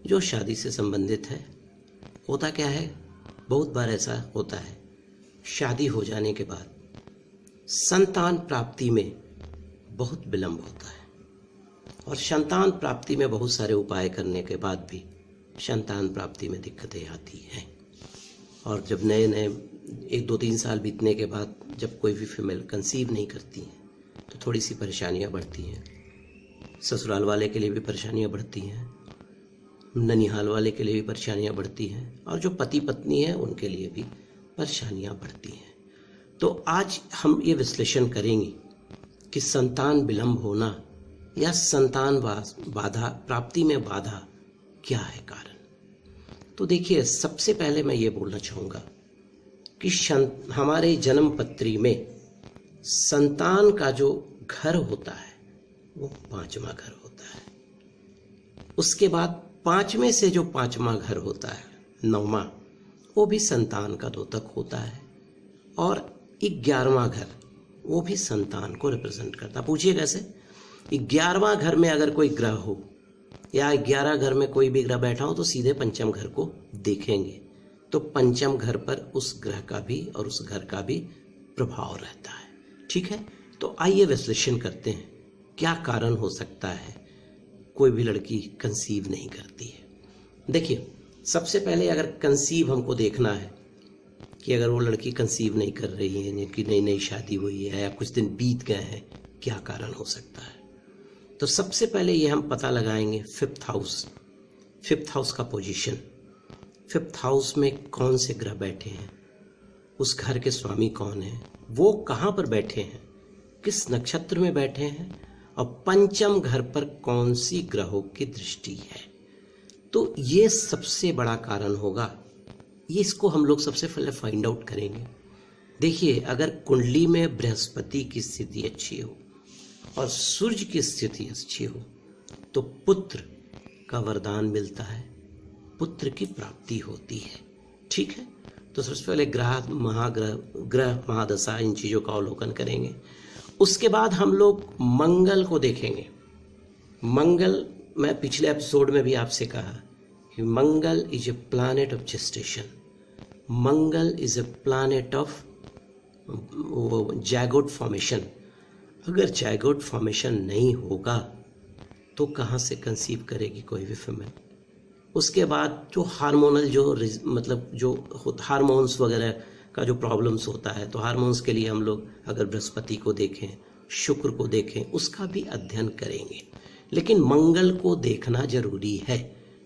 जो शादी से संबंधित है। होता क्या है, बहुत बार ऐसा होता है, शादी हो जाने के बाद संतान प्राप्ति में बहुत विलंब होता है और संतान प्राप्ति में बहुत सारे उपाय करने के बाद भी संतान प्राप्ति में दिक्कतें आती हैं। और जब नए नए 1-2-3 साल बीतने के बाद जब कोई भी फीमेल कंसीव नहीं करती हैं तो थोड़ी सी परेशानियां बढ़ती हैं। ससुराल वाले के लिए भी परेशानियां बढ़ती हैं, ननिहाल वाले के लिए भी परेशानियां बढ़ती हैं और जो पति पत्नी हैं उनके लिए भी परेशानियां बढ़ती हैं। तो आज हम ये विश्लेषण करेंगे कि संतान विलंब होना या संतान बाधा, प्राप्ति में बाधा क्या है कारण। तो देखिए, सबसे पहले मैं ये बोलना चाहूँगा कि हमारे जन्म पत्री में संतान का जो घर होता है वो 5वां घर होता है। उसके बाद 5वें से जो 5वां घर होता है, 9वां, वो भी संतान का द्योतक होता है और 11वां घर वो भी संतान को रिप्रेजेंट करता है। पूछिए कैसे? 11वां घर में अगर कोई ग्रह हो या 11 घर में कोई भी ग्रह बैठा हो तो सीधे पंचम घर को देखेंगे, तो पंचम घर पर उस ग्रह का भी और उस घर का भी प्रभाव रहता है। ठीक है, तो आइए विश्लेषण करते हैं क्या कारण हो सकता है कोई भी लड़की कंसीव नहीं करती है। देखिए, सबसे पहले अगर कंसीव हमको देखना है कि अगर वो लड़की कंसीव नहीं कर रही है, कि नई नई शादी हुई है या कुछ दिन बीत गए हैं, क्या कारण हो सकता है। तो सबसे पहले ये हम पता लगाएंगे 5th हाउस का पोजीशन। 5th हाउस में कौन से ग्रह बैठे हैं, उस घर के स्वामी कौन है, वो कहाँ पर बैठे हैं, किस नक्षत्र में बैठे हैं और पंचम घर पर कौन सी ग्रहों की दृष्टि है। तो ये सबसे बड़ा कारण होगा। ये इसको हम लोग सबसे पहले फाइंड आउट करेंगे। देखिए, अगर कुंडली में बृहस्पति की स्थिति अच्छी हो और सूर्य की स्थिति अच्छी हो तो पुत्र का वरदान मिलता है, पुत्र की प्राप्ति होती है। ठीक है, तो सबसे पहले ग्रह महादशा, इन चीज़ों का अवलोकन करेंगे। उसके बाद हम लोग मंगल को देखेंगे। मंगल, मैं पिछले एपिसोड में भी आपसे कहा कि Mangal is a planet of gestation. Mangal is a planet of zygote formation. अगर जाइगोट फॉर्मेशन नहीं होगा तो कहाँ से कंसीव करेगी कोई भी फीमेल। उसके बाद जो हार्मोनल जो हार्मोन्स वगैरह का जो प्रॉब्लम्स होता है, तो हार्मोन्स के लिए हम लोग अगर बृहस्पति को देखें, शुक्र को देखें, उसका भी अध्ययन करेंगे। लेकिन मंगल को देखना जरूरी है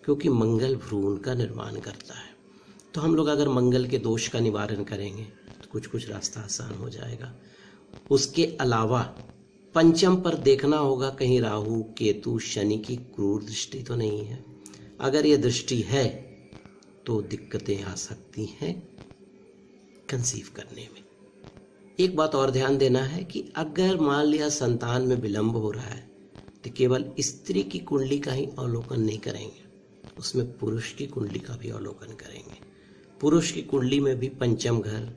क्योंकि मंगल भ्रूण का निर्माण करता है। तो हम लोग अगर मंगल के दोष का निवारण करेंगे तो कुछ कुछ रास्ता आसान हो जाएगा। उसके अलावा पंचम पर देखना होगा कहीं राहु, केतु, शनि की क्रूर दृष्टि तो नहीं है। अगर ये दृष्टि है तो दिक्कतें आ सकती हैं कंसीव करने में। एक बात और ध्यान देना है कि अगर मान लिया संतान में विलंब हो रहा है तो केवल स्त्री की कुंडली का ही अवलोकन नहीं करेंगे, उसमें पुरुष की कुंडली का भी अवलोकन करेंगे। पुरुष की कुंडली में भी पंचम घर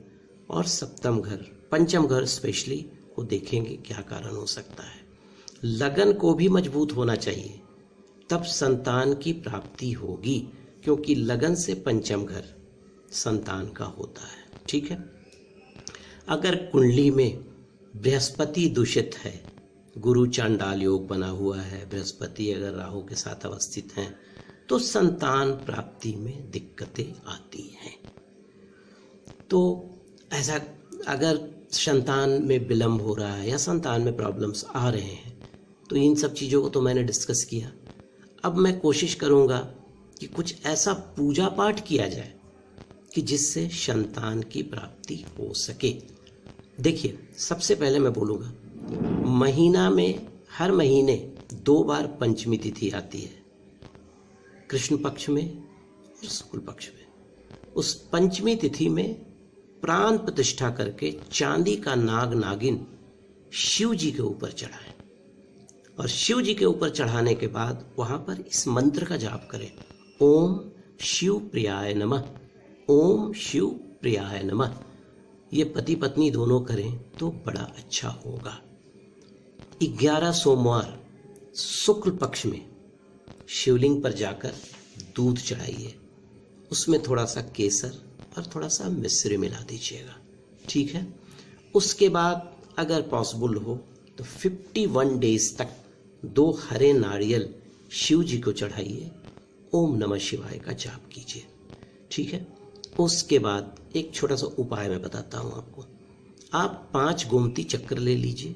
और सप्तम घर, पंचम घर स्पेशली को देखेंगे क्या कारण हो सकता है। लगन को भी मजबूत होना चाहिए, तब संतान की प्राप्ति होगी, क्योंकि लगन से पंचम घर संतान का होता है। ठीक है, अगर कुंडली में बृहस्पति दूषित है, गुरु चांडाल योग बना हुआ है, बृहस्पति अगर राहु के साथ अवस्थित हैं, तो संतान प्राप्ति में दिक्कतें आती हैं। तो ऐसा अगर संतान में विलंब हो रहा है या संतान में प्रॉब्लम्स आ रहे हैं, तो इन सब चीज़ों को तो मैंने डिस्कस किया। अब मैं कोशिश करूँगा कि कुछ ऐसा पूजा पाठ किया जाए कि जिससे संतान की प्राप्ति हो सके। देखिए, सबसे पहले मैं बोलूँगा, महीना में हर महीने 2 बार पंचमी तिथि आती है, कृष्ण पक्ष में और शुक्ल पक्ष में। उस पंचमी तिथि में प्राण प्रतिष्ठा करके चांदी का नाग नागिन शिव जी के ऊपर चढ़ाएं और शिव जी के ऊपर चढ़ाने के बाद वहां पर इस मंत्र का जाप करें, ओम शिव प्रियाय नमः, ओम शिव प्रियाय नमः। ये पति पत्नी दोनों करें तो बड़ा अच्छा होगा। 11 सोमवार शुक्ल पक्ष में शिवलिंग पर जाकर दूध चढ़ाइए, उसमें थोड़ा सा केसर और थोड़ा सा मिश्री मिला दीजिएगा, ठीक है। उसके बाद अगर पॉसिबल हो तो 51 डेज तक 2 हरे नारियल शिव जी को चढ़ाइए, ओम नमः शिवाय का जाप कीजिए, ठीक है। उसके बाद एक छोटा सा उपाय मैं बताता हूँ आपको। आप 5 गोमती चक्र ले लीजिए,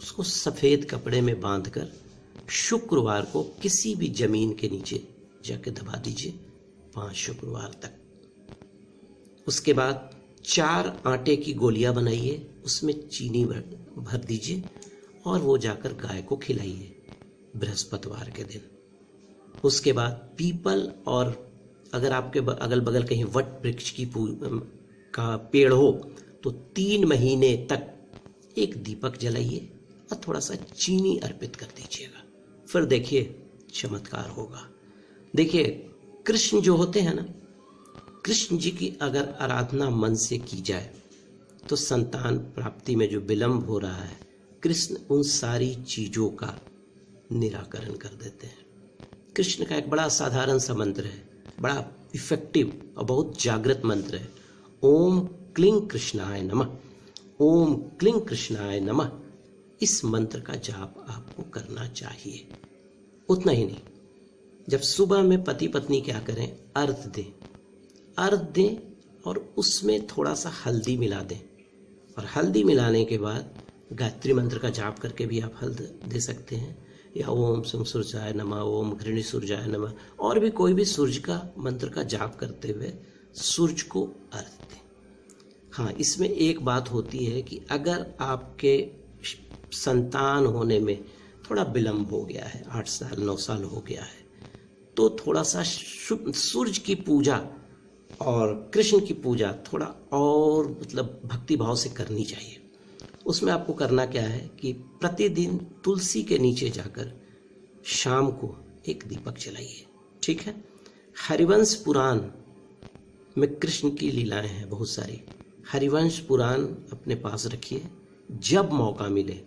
उसको सफ़ेद कपड़े में बांधकर शुक्रवार को किसी भी जमीन के नीचे जाके दबा दीजिए 5 शुक्रवार तक। उसके बाद 4 आटे की गोलियां बनाइए, उसमें चीनी भर दीजिए और वो जाकर गाय को खिलाइए बृहस्पतिवार के दिन। उसके बाद पीपल और अगर आपके अगल बगल कहीं वट वृक्ष का पेड़ हो तो 3 महीने तक एक दीपक जलाइए और थोड़ा सा चीनी अर्पित कर दीजिएगा, फिर देखिए चमत्कार होगा। देखिए कृष्ण जो होते हैं ना, कृष्ण जी की अगर आराधना मन से की जाए तो संतान प्राप्ति में जो विलंब हो रहा है, कृष्ण उन सारी चीज़ों का निराकरण कर देते हैं। कृष्ण का एक बड़ा साधारण सा मंत्र है, बड़ा इफेक्टिव और बहुत जागृत मंत्र है, ओम क्लीं कृष्णाय नमः, ओम क्लीं कृष्णाय नमः। इस मंत्र का जाप आपको करना चाहिए। उतना ही नहीं, जब सुबह में पति पत्नी क्या करें, अर्घ दें और उसमें थोड़ा सा हल्दी मिला दें, और हल्दी मिलाने के बाद गायत्री मंत्र का जाप करके भी आप हल्दी दे सकते हैं, या ओम सम सूर्याय नमः, ओम घृणी सूर्याय नमः, और भी कोई भी सूर्य का मंत्र का जाप करते हुए सूर्य को अर्घ दें। हाँ, इसमें एक बात होती है कि अगर आपके संतान होने में थोड़ा विलंब हो गया है, 8 साल 9 साल हो गया है, तो थोड़ा सा सूर्य की पूजा और कृष्ण की पूजा थोड़ा और मतलब भक्ति भाव से करनी चाहिए। उसमें आपको करना क्या है कि प्रतिदिन तुलसी के नीचे जाकर शाम को एक दीपक जलाइए, ठीक है। हरिवंश पुराण में कृष्ण की लीलाएं हैं बहुत सारी, हरिवंश पुराण अपने पास रखिए, जब मौका मिले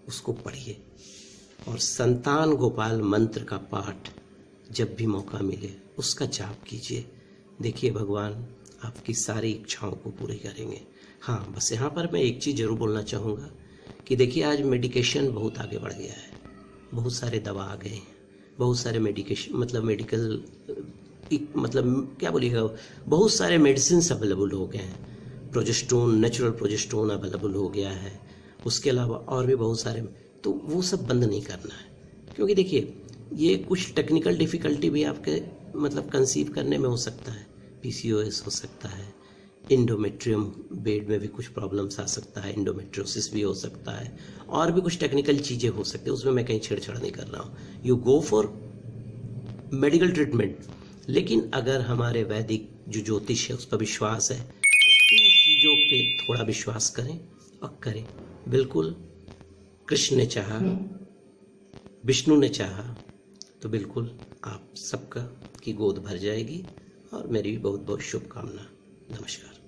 उसको पढ़िए, और संतान गोपाल मंत्र का पाठ जब भी मौका मिले उसका जाप कीजिए। देखिए भगवान आपकी सारी इच्छाओं को पूरी करेंगे। हाँ, बस यहाँ पर मैं एक चीज़ ज़रूर बोलना चाहूँगा कि देखिए आज मेडिकेशन बहुत आगे बढ़ गया है, बहुत सारे दवा आ गए हैं, बहुत सारे मेडिकेशन मेडिकल क्या बोलिएगा, बहुत सारे मेडिसिन अवेलेबल हो गए हैं, प्रोजेस्टेरोन, नेचुरल प्रोजेस्टेरोन अवेलेबल हो गया है, उसके अलावा और भी बहुत सारे, तो वो सब बंद नहीं करना है। क्योंकि देखिए ये कुछ टेक्निकल डिफ़िकल्टी भी आपके कंसीव करने में हो सकता है, PCOS हो सकता है, इंडोमेट्रियम बेड में भी कुछ प्रॉब्लम्स आ सकता है, इंडोमेट्रियोसिस भी हो सकता है, और भी कुछ टेक्निकल चीज़ें हो सकती है, उसमें मैं कहीं छेड़छाड़ नहीं कर रहा हूँ। You go for medical treatment, लेकिन अगर हमारे वैदिक जो ज्योतिष है उस पर विश्वास है, तो इन चीज़ों पे थोड़ा विश्वास करें और करें। बिल्कुल कृष्ण ने चाहा, विष्णु ने चाहा, तो बिल्कुल आप सबका की गोद भर जाएगी, और मेरी भी बहुत बहुत शुभकामना। नमस्कार।